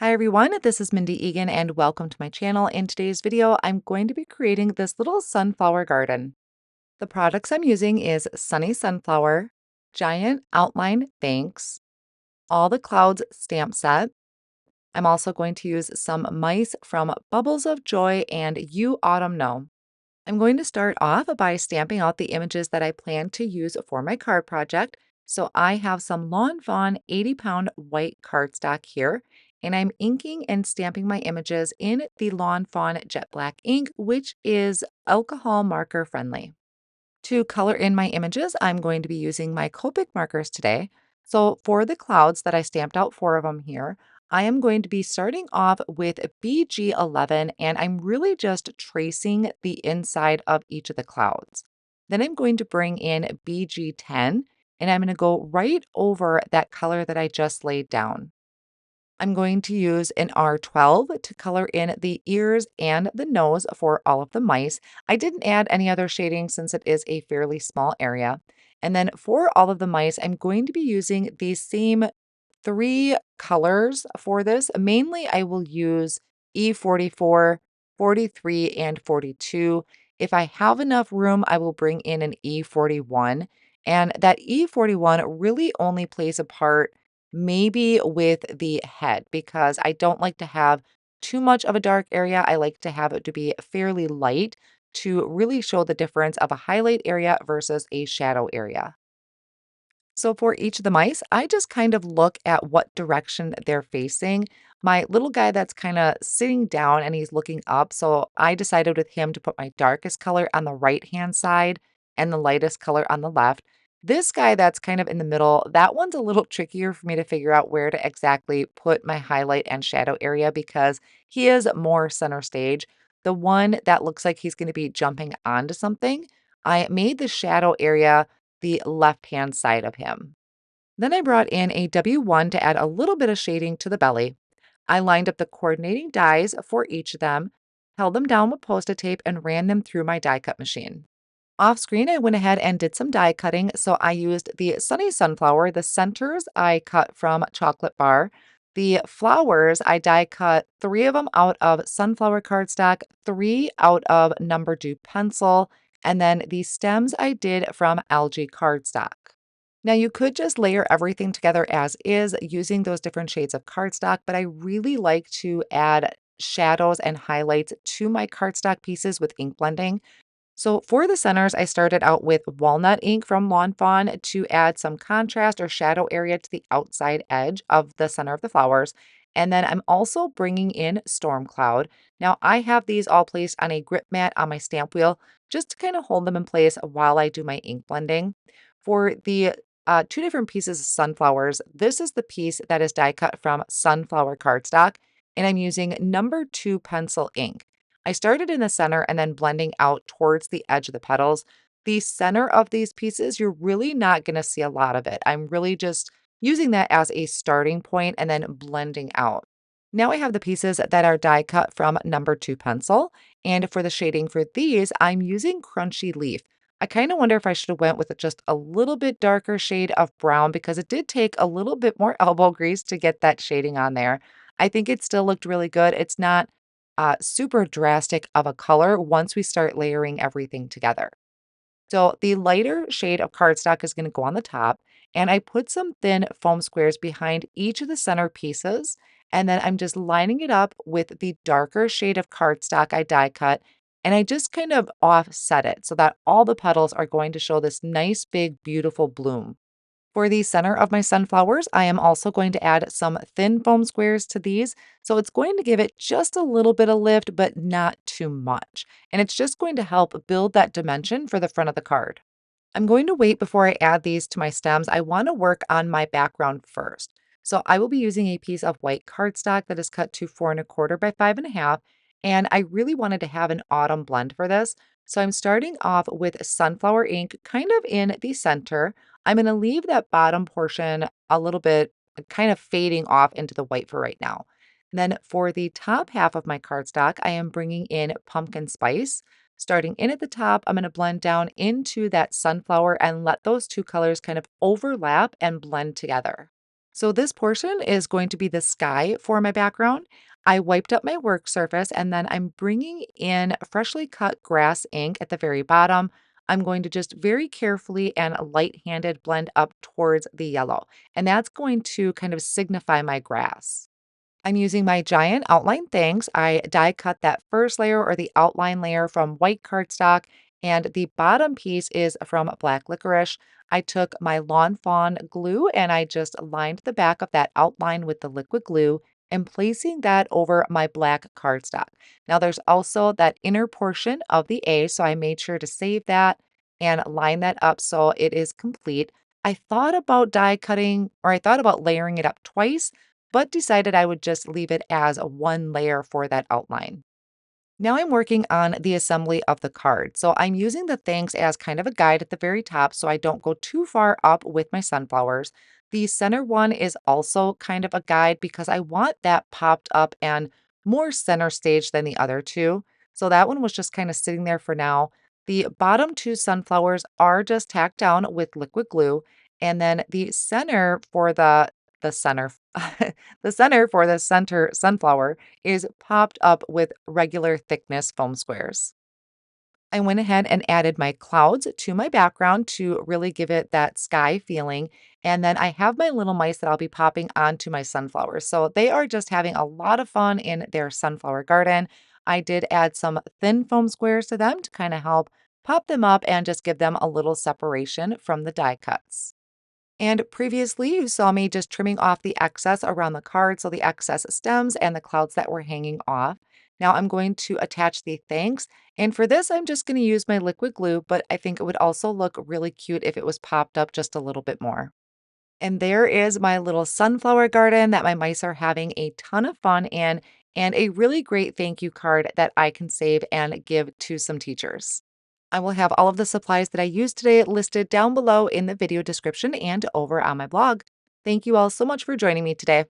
Hi everyone, this is Mindy Eggen and welcome to my channel. In today's video, I'm going to be creating this little sunflower garden. The products I'm using is Sunny Sunflower, Giant Outline Banks, All the Clouds stamp set. I'm also going to use some mice from Bubbles of Joy and You Autumn Know. I'm going to start off by stamping out the images that I plan to use for my card project. So I have some Lawn Fawn 80-pound white cardstock here, and I'm inking and stamping my images in the Lawn Fawn Jet Black ink, which is alcohol marker friendly. To color in my images, I'm going to be using my Copic markers today. So for the clouds that I stamped out 4 of them here, I am going to be starting off with BG11 and I'm really just tracing the inside of each of the clouds. Then I'm going to bring in BG10 and I'm going to go right over that color that I just laid down. I'm going to use an R12 to color in the ears and the nose for all of the mice. I didn't add any other shading since it is a fairly small area. And then for all of the mice, I'm going to be using these same 3 colors for this. Mainly, I will use E44, 43, and 42. If I have enough room, I will bring in an E41. And that E41 really only plays a part maybe with the head because I don't like to have too much of a dark area. I like to have it to be fairly light to really show the difference of a highlight area versus a shadow area. So for each of the mice, I just kind of look at what direction they're facing. My little guy that's kind of sitting down and he's looking up. So I decided with him to put my darkest color on the right-hand side and the lightest color on the left. This guy that's kind of in the middle, that one's a little trickier for me to figure out where to exactly put my highlight and shadow area because he is more center stage. The one that looks like he's going to be jumping onto something, I made the shadow area the left-hand side of him. Then I brought in a W1 to add a little bit of shading to the belly. I lined up the coordinating dies for each of them, held them down with Post-it tape, and ran them through my die cut machine. Off screen, I went ahead and did some die cutting. So I used the Sunny Sunflower. The centers I cut from Chocolate Bar. The flowers, I die cut 3 of them out of Sunflower Cardstock, 3 out of Number 2 Pencil, and then the stems I did from Algae Cardstock. Now you could just layer everything together as is using those different shades of cardstock, but I really like to add shadows and highlights to my cardstock pieces with ink blending. So for the centers, I started out with walnut ink from Lawn Fawn to add some contrast or shadow area to the outside edge of the center of the flowers. And then I'm also bringing in Storm Cloud. Now I have these all placed on a grip mat on my stamp wheel just to kind of hold them in place while I do my ink blending. For the 2 different pieces of sunflowers, this is the piece that is die cut from Sunflower Cardstock, and I'm using number 2 pencil ink. I started in the center and then blending out towards the edge of the petals. The center of these pieces, you're really not going to see a lot of it. I'm really just using that as a starting point and then blending out. Now I have the pieces that are die cut from number 2 pencil. And for the shading for these, I'm using Crunchy Leaf. I kind of wonder if I should have went with just a little bit darker shade of brown because it did take a little bit more elbow grease to get that shading on there. I think it still looked really good. It's not super drastic of a color once we start layering everything together. So the lighter shade of cardstock is going to go on the top, and I put some thin foam squares behind each of the center pieces, and then I'm just lining it up with the darker shade of cardstock I die cut, and I just kind of offset it so that all the petals are going to show this nice, big, beautiful bloom. For the center of my sunflowers, I am also going to add some thin foam squares to these. So it's going to give it just a little bit of lift, but not too much. And it's just going to help build that dimension for the front of the card. I'm going to wait before I add these to my stems. I want to work on my background first. So I will be using a piece of white cardstock that is cut to 4¼ by 5½. And I really wanted to have an autumn blend for this. So I'm starting off with sunflower ink kind of in the center. I'm going to leave that bottom portion a little bit kind of fading off into the white for right now. And then for the top half of my cardstock, I am bringing in pumpkin spice. Starting in at the top, I'm going to blend down into that sunflower and let those 2 colors kind of overlap and blend together. So this portion is going to be the sky for my background. I wiped up my work surface and then I'm bringing in freshly cut grass ink at the very bottom. I'm going to just very carefully and light-handed blend up towards the yellow, and that's going to kind of signify my grass. I'm using my giant outline things. I die cut that first layer or the outline layer from white cardstock, and the bottom piece is from black licorice. I took my Lawn Fawn glue and I just lined the back of that outline with the liquid glue and placing that over my black cardstock. Now there's also that inner portion of the A, so I made sure to save that and line that up so it is complete. I thought about die cutting, or I thought about layering it up twice, but decided I would just leave it as a one layer for that outline. Now I'm working on the assembly of the card. So I'm using the thanks as kind of a guide at the very top so I don't go too far up with my sunflowers. The center one is also kind of a guide because I want that popped up and more center stage than the other two. So that one was just kind of sitting there for now. The bottom two sunflowers are just tacked down with liquid glue. And then the center for the center the center for the center sunflower is popped up with regular thickness foam squares. I went ahead and added my clouds to my background to really give it that sky feeling. And then I have my little mice that I'll be popping onto my sunflowers. So they are just having a lot of fun in their sunflower garden. I did add some thin foam squares to them to kind of help pop them up and just give them a little separation from the die cuts. And previously, you saw me just trimming off the excess around the card, so the excess stems and the clouds that were hanging off. Now I'm going to attach the thanks, and for this, I'm just going to use my liquid glue, but I think it would also look really cute if it was popped up just a little bit more. And there is my little sunflower garden that my mice are having a ton of fun in, and a really great thank you card that I can save and give to some teachers. I will have all of the supplies that I used today listed down below in the video description and over on my blog. Thank you all so much for joining me today.